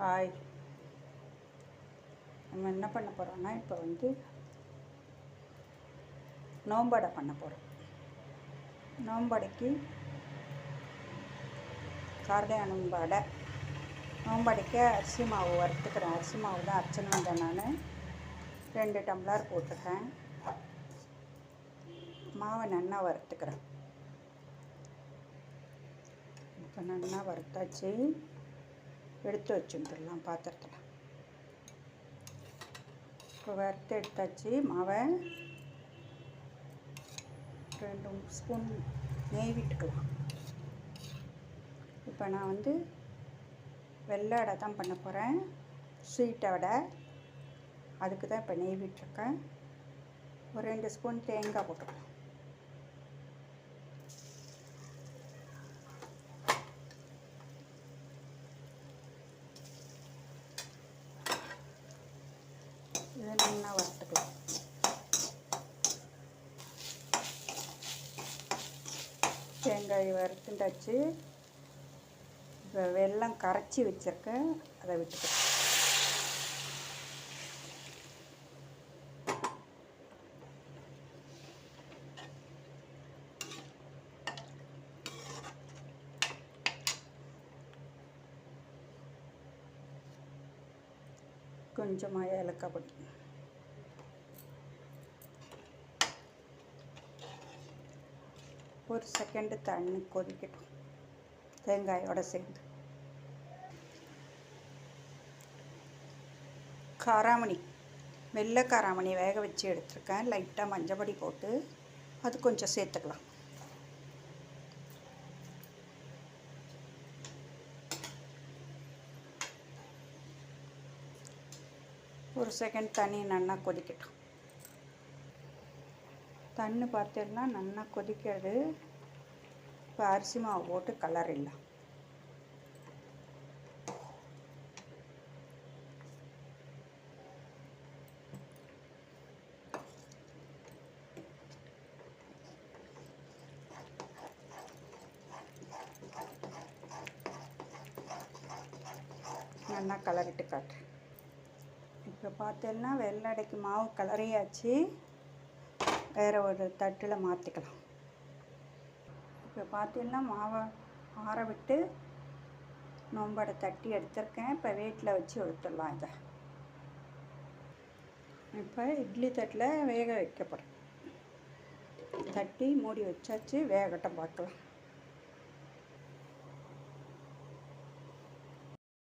Hi. நம்ம என்ன பண்ண போகிறோம்னா, இப்போ நோம்படை பண்ண போகிறோம். நோம்படைக்கு கார்த்திகை நோம்படை. நோம்படைக்கு அரிசி மாவு வறுத்துக்கிறேன். அரிசி மாவு தான் அரைச்சின்னு வந்தேன். நான் 2 டம்ளர் போட்டிருக்கேன். மாவை நல்லா வறுத்துக்கிறேன். இப்போ நல்லா வறுத்தாச்சு. எடுத்து வச்சுட்டுலாம் பாத்திரத்தில். இப்போ வறுத்து எடுத்தாச்சு. மாவை 2 ஸ்பூன் நெய் விட்டுக்கலாம். இப்போ நான் வெள்ளை அடை தான் பண்ண போகிறேன். ஸ்வீட் அடை. அதுக்கு தான் இப்போ நெய் விட்டுருக்கேன். ஒரு 2 ஸ்பூன் தேங்காய் போட்டுக்கலாம். இதை நல்லா வறுத்துக்கலாம். தேங்காய் வறுத்துண்டாச்சு. இப்போ வெல்லம் கரைச்சி வச்சுருக்கேன். அதை விட்டுக்கலாம். கொஞ்சமாக ஏலக்காய் பொடி. ஒரு செகண்டு தண்ணி கொதிக்கட்டும் தேங்காயோடு சேர்ந்து. காராமணி, வெள்ளை காராமணி வேக வச்சு எடுத்துருக்கேன். லைட்டாக மஞ்சப்பொடி போட்டு அது கொஞ்சம் சேர்த்துக்கலாம். ஒரு செகண்ட் தண்ணி நல்லா கொதிக்கட்டும். தண்ணி பார்த்தீங்கன்னா நல்லா கொதிக்கிறது. இப்போ அரிசி மாவு போட்டு கலரிடலாம். நல்லா கலரிட்டு காட்டுறேன். இப்போ பார்த்தீங்கன்னா வெள்ளடைக்கு மாவு கலரியாச்சு. வேறு ஒரு தட்டில் மாற்றிக்கலாம். இப்போ பார்த்தீங்கன்னா மாவை ஆற விட்டு நோம்படை தட்டி எடுத்திருக்கேன். இப்போ வீட்டில் வச்சு எடுத்துடலாம். இதை இப்போ இட்லி தட்டில் வேக வைக்க போகிறேன். தட்டி மூடி வச்சாச்சு. வேகட்டும் பார்க்கலாம்.